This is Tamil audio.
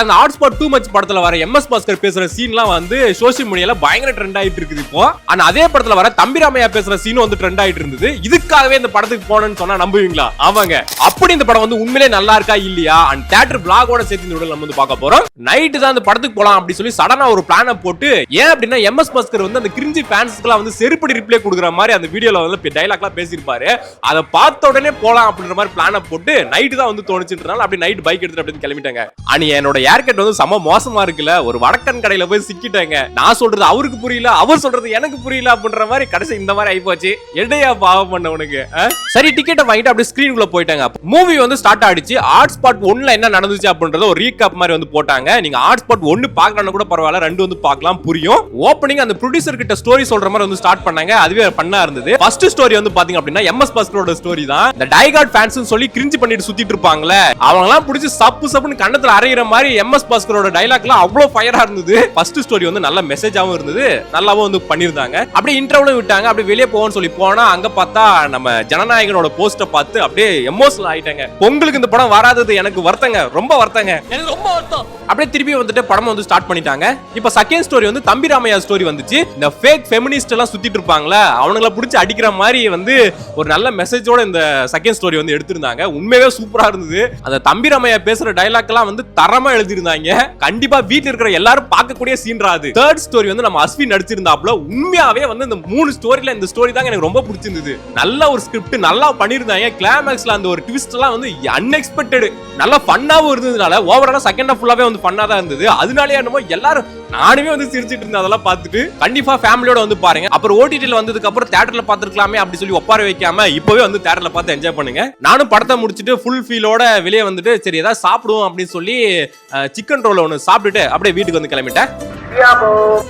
அந்த ஹாட்ஸ்பாட் டூ மச் படத்துல வர எம்எஸ் பாஸ்கர் பேசுற சீன்லாம் வந்து சோசியல் மீடியால பயங்கர ட்ரெண்ட் ஆயிட்டு இருக்குது இப்போ. ஆனா அதே படத்துல வர தம்பிராமையா பேசுற சீன் வந்து ட்ரெண்ட் ஆயிட்டு இருந்தது. இதுக்காகவே இந்த படத்துக்கு போனேன்னு சொன்னா நம்புவீங்களா? ஆமாங்க. அப்படி இந்த படம் வந்து உண்மையிலே நல்லா இருக்கா இல்லையா அண்ட் தியேட்டர் பிளாகோட சேர்த்து இந்த வீடியோல நம்ம வந்து பார்க்க போறோம். நைட் தான் இந்த படத்துக்கு போலாம் அப்படி சொல்லி சடனா ஒரு பிளான போட்டு, ஏன் அப்படின்னா எம்எஸ் பாஸ்கர் வந்து அந்த கிரிஞ்சி ஃபேன்ஸ்க்குலாம் வந்து செருப்படி ரிப்ளை கொடுக்குற மாதிரி அந்த வீடியோல வந்து டைலாக்லாம் பேசியிருப்பாரு. அதை பார்த்த உடனே போலாம் அப்படின்ற மாதிரி பிளான போட்டு நைட்டு தான் வந்து தோணுச்சுன்றனால அப்படி நைட் பைக் எடுத்துட்டு அப்படின்னு கிளம்பிட்டாங்க. அனி என்னோட ஏர்கட் வந்து செம மோசமா இருக்குல்ல, ஒரு வடக்கன் கடையில போய் சிக்கிட்டாங்க. நான் சொல்றது அவருக்கு புரியல, அவர் சொல்றது எனக்கு புரியல அப்படின்ற மாதிரி கடைசி இந்த மாதிரி ஆயிப்போச்சு. எடையா பாவம் பண்ண உனக்கு. சரி டிக்கெட்டை வாங்கிட்டு அப்படியே ஸ்கிரீனுக்குள்ள போயிட்டாங்க. மூவி வந்து ஸ்டார்ட் ஆயிடுச்சு. ஹாட்ஸ்பாட் 1ல என்ன நடந்துச்சு அப்படின்றத ஒரு ரீகேப் மாதிரி வந்து போட்டாங்க. நீங்க ஹாட்ஸ்பாட் 1 பார்க்கறனா கூட பரவாயில்ல, 2 வந்து பார்க்கலாம், புரியும். ஓப்பனிங் அந்த ப்ரொடியூசர் கிட்ட ஸ்டோரி சொல்ற மாதிரி வந்து ஸ்டார்ட் பண்ணாங்க. அதுவே பண்ணா இருந்தது. ஃபர்ஸ்ட் ஸ்டோரி வந்து பாத்தீங்க அப்படின்னா எம்எஸ் பாஸ்கரோட ஸ்டோரி தான். இந்த டைகார்ட் ஃபேன்ஸ்னு சொல்லி கிரிஞ்சி பண்ணிட்டு சுத்திட்டு இருப்பாங்களே, அவங்க எல்லாம் பிடிச்சி சப்பு சப்புன்னு கண்ணத்துல அரைகிற மாதிரி எம்எஸ் பாஸ்கரோட டைலாக்லாம் அவ்வளவு ஃபயரா இருந்தது. ஃபர்ஸ்ட் ஸ்டோரி வந்து நல்ல மெசேஜாவும் இருந்தது, நல்லாவும் வந்து பண்ணிருந்தாங்க. அப்படியே இன்டர்வியூல விட்டாங்க. அப்படியே வெளியே போவோம்னு சொல்லி போனா அங்க பார்த்தா நம்ம ஜனநாயகனோட போஸ்டை பார்த்து அப்படியே எமோஷனல் ஆயிட்டாங்க. பொங்கலுக்கு இந்த படம் வராதது எனக்கு வருத்தங்க, ரொம்ப வருத்தங்க, எனக்கு ரொம்ப வருத்தம். அப்படியே திருப்பி வந்துட்டு படம் வந்து ஸ்டார்ட் பண்ணிட்டாங்க. இப்போ செகண்ட் ஸ்டோரி வந்து தம்பிராமையா ஸ்டோரி வந்துச்சு. இந்த ஃபேக் ஃபெமினிஸ்ட் எல்லாம் சுத்திட்டு இருப்பாங்களே, அவங்கள பிடிச்சி அடிக்கிற மாதிரி வந்து ஒரு நல்ல மெசேஜோட இந்த செகண்ட் ஸ்டோரி வந்து எடுத்திருந்தாங்க. உண்மையாவே சூப்பரா இருந்தது. அந்த தம்பிராமையா பேசுற டைலாக் எல்லாம் வந்து தரமா எழுதிருந்தாங்க. கண்டிப்பா வீட்ல இருக்கிற எல்லாரும் பார்க்கக்கூடிய சீன்ரா அது. தேர்ட் ஸ்டோரி வந்து நம்ம அஸ்வின் நடிச்சிருந்தாப்ல. உண்மையாவே வந்து இந்த 3 ஸ்டோரியில இந்த ஸ்டோரி தான் எனக்கு ரொம்ப பிடிச்சிருந்தது. நல்ல ஒரு ஸ்கிரிப்ட் நல்லா பண்ணிருந்தாங்க. கிளைமாக்ஸ்ல அந்த ஒரு ட்விஸ்ட் எல்லாம் வந்து அன்எக்ஸ்பெக்டட், நல்லா ஃபன்னாவும் இருந்ததுனால ஓவராலா செகண்ட் ஹாஃப் ஃபுல்லாவே வந்து ஃபன்னா தான் இருந்தது. அதனாலயே என்னமோ எல்லாரும், நானுமே வந்து சிரிச்சிட்டு இருந்தேன் அதெல்லாம் பார்த்துட்டு. கண்டிப்பா ஃபேமிலியோட வந்து பாருங்க. அப்புறம் ஓடிடில வந்ததுக்கு அப்புறம் தியேட்டர்ல பார்த்திருக்கலாமே அப்படி சொல்லி ஒப்பார வைக்காம இப்பவே வந்து தியேட்டர்ல பார்த்து என்ஜாய் பண்ணுங்க. நானும் படத்தை முடிச்சிட்டு ஃபுல் ஃபீலோட வெளியே வந்துட்டு சரி ஏதாவது சாப்பிடுவோம் அப்படின்னு சொல்லி சிக்கன் ரோல் ஒன்று சாப்பிட்டுட்டு அப்படியே வீட்டுக்கு வந்து கிளம்பிட்டேன்.